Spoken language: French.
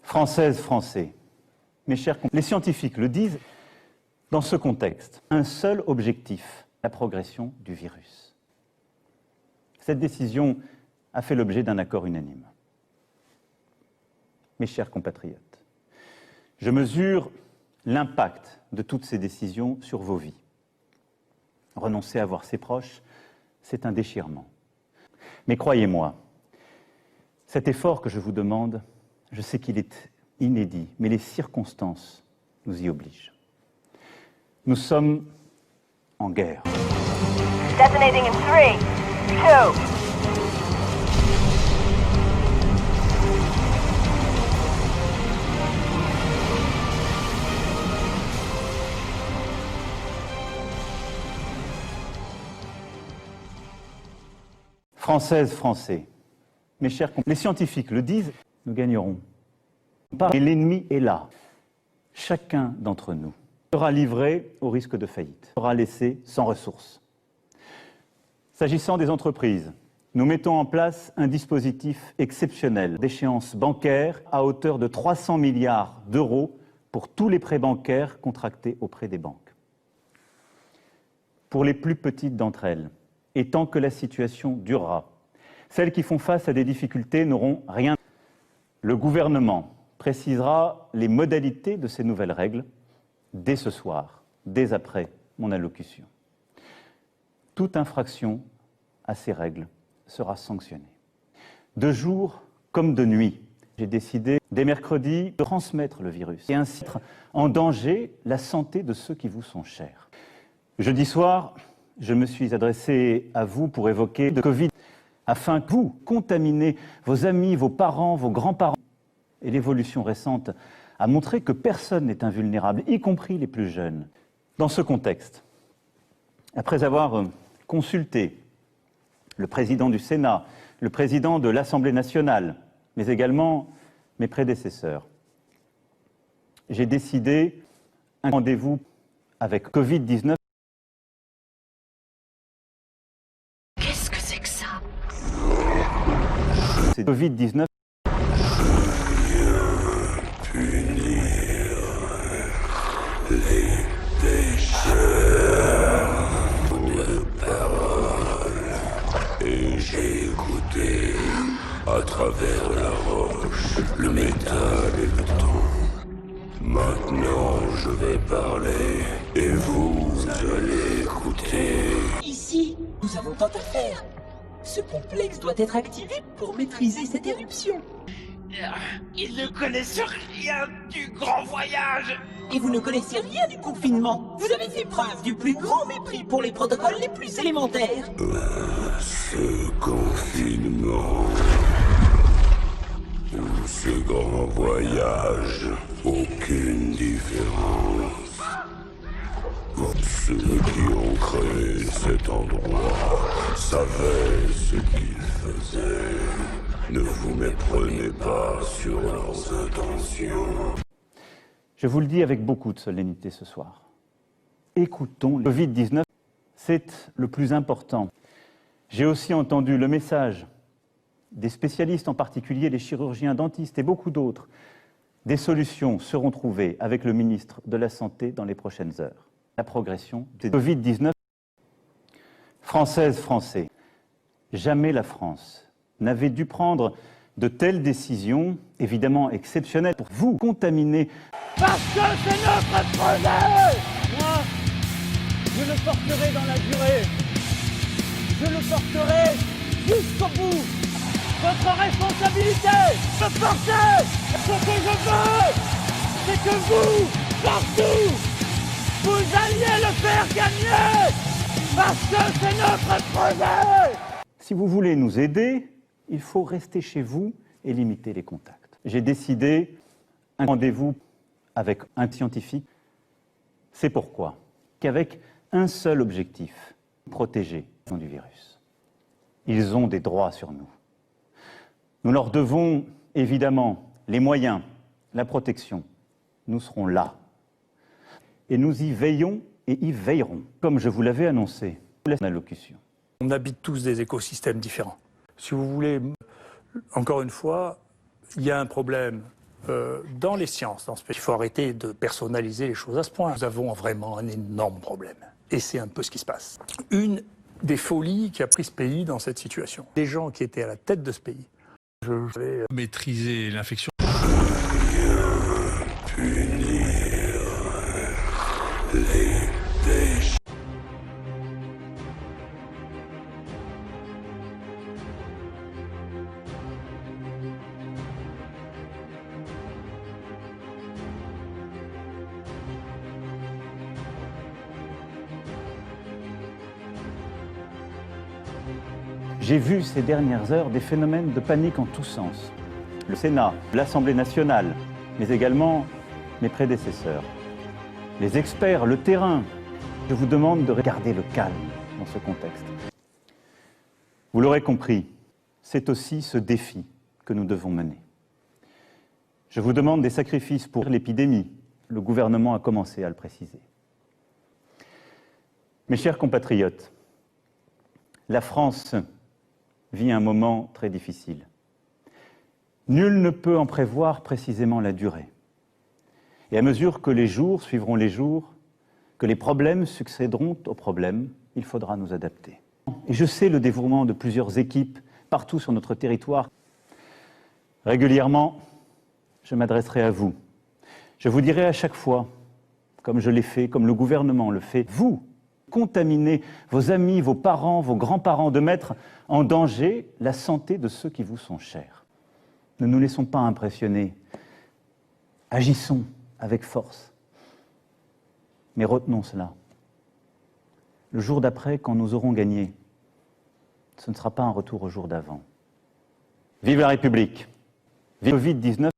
Françaises, Français, mes chers compatriotes, les scientifiques le disent, dans ce contexte, un seul objectif, la progression du virus. Cette décision a fait l'objet d'un accord unanime. Mes chers compatriotes, je mesure l'impact de toutes ces décisions sur vos vies. Renoncer à voir ses proches, c'est un déchirement. Mais croyez-moi, cet effort que je vous demande, je sais qu'il est inédit, mais les circonstances nous y obligent. Nous sommes en guerre. Detonating in 3, 2. Françaises, Français, mes chers compatriotes, les scientifiques le disent, nous gagnerons. Et l'ennemi est là. Chacun d'entre nous sera livré au risque de faillite, sera laissé sans ressources. S'agissant des entreprises, nous mettons en place un dispositif exceptionnel d'échéance bancaire à hauteur de 300 milliards d'euros pour tous les prêts bancaires contractés auprès des banques. Pour les plus petites d'entre elles, et tant que la situation durera, celles qui font face à des difficultés n'auront rien. Le gouvernement précisera les modalités de ces nouvelles règles dès ce soir, dès après mon allocution. Toute infraction à ces règles sera sanctionnée. De jour comme de nuit, j'ai décidé dès mercredi de transmettre le virus et ainsi mettre en danger la santé de ceux qui vous sont chers. Jeudi soir, je me suis adressé à vous pour évoquer le Covid afin que vous contaminez vos amis, vos parents, vos grands-parents. Et l'évolution récente a montré que personne n'est invulnérable, y compris les plus jeunes. Dans ce contexte, après avoir consulté le président du Sénat, le président de l'Assemblée nationale, mais également mes prédécesseurs, j'ai décidé un rendez-vous avec Covid-19. Qu'est-ce que c'est que ça? C'est Covid-19. Les pécheurs de parole, et j'ai écouté à travers la roche, le métal et le temps. Maintenant je vais parler et vous allez écouter. Ici, nous avons tant à faire. Ce complexe doit être activé pour maîtriser cette éruption. Ils ne connaissent rien du grand voyage. Et vous ne connaissez rien du confinement. Vous avez fait preuve du plus grand mépris pour les protocoles les plus élémentaires. Ce confinement ou ce grand voyage, aucune différence. Pour ceux qui ont créé cet endroit savaient ce qu'ils faisaient. Ne vous méprenez pas sur leurs intentions. Je vous le dis avec beaucoup de solennité ce soir. Écoutons le Covid-19, c'est le plus important. J'ai aussi entendu le message des spécialistes, en particulier les chirurgiens dentistes et beaucoup d'autres. Des solutions seront trouvées avec le ministre de la Santé dans les prochaines heures. La progression du Covid-19. Françaises, Français, jamais la France n'avait dû prendre de telles décisions, évidemment exceptionnelles, pour vous contaminer. Parce que c'est notre projet. Moi, je le porterai dans la durée. Je le porterai jusqu'au bout. Votre responsabilité de porter. Ce que je veux, c'est que vous, partout, vous alliez le faire gagner. Parce que c'est notre projet. Si vous voulez nous aider, il faut rester chez vous et limiter les contacts. J'ai décidé un rendez-vous avec un scientifique. C'est pourquoi, qu'avec un seul objectif, protéger du virus. Ils ont des droits sur nous. Nous leur devons évidemment les moyens, la protection. Nous serons là. Et nous y veillons et y veillerons, comme je vous l'avais annoncé. La allocution. On habite tous des écosystèmes différents. Si vous voulez, encore une fois, il y a un problème dans les sciences. Dans ce pays. Il faut arrêter de personnaliser les choses à ce point. Nous avons vraiment un énorme problème. Et c'est un peu ce qui se passe. Une des folies qui a pris ce pays dans cette situation. Des gens qui étaient à la tête de ce pays. Je vais maîtriser l'infection. J'ai vu ces dernières heures des phénomènes de panique en tous sens. Le Sénat, l'Assemblée nationale, mais également mes prédécesseurs. Les experts, le terrain. Je vous demande de garder le calme dans ce contexte. Vous l'aurez compris, c'est aussi ce défi que nous devons mener. Je vous demande des sacrifices pour l'épidémie. Le gouvernement a commencé à le préciser. Mes chers compatriotes, la France vit un moment très difficile. Nul ne peut en prévoir précisément la durée. Et à mesure que les jours suivront les jours, que les problèmes succéderont aux problèmes, il faudra nous adapter. Et je sais le dévouement de plusieurs équipes partout sur notre territoire. Régulièrement, je m'adresserai à vous. Je vous dirai à chaque fois, comme je l'ai fait, comme le gouvernement le fait, vous, contaminer vos amis, vos parents, vos grands-parents, de mettre en danger la santé de ceux qui vous sont chers. Ne nous laissons pas impressionner. Agissons avec force. Mais retenons cela. Le jour d'après, quand nous aurons gagné, ce ne sera pas un retour au jour d'avant. Vive la République! Vive Covid-19!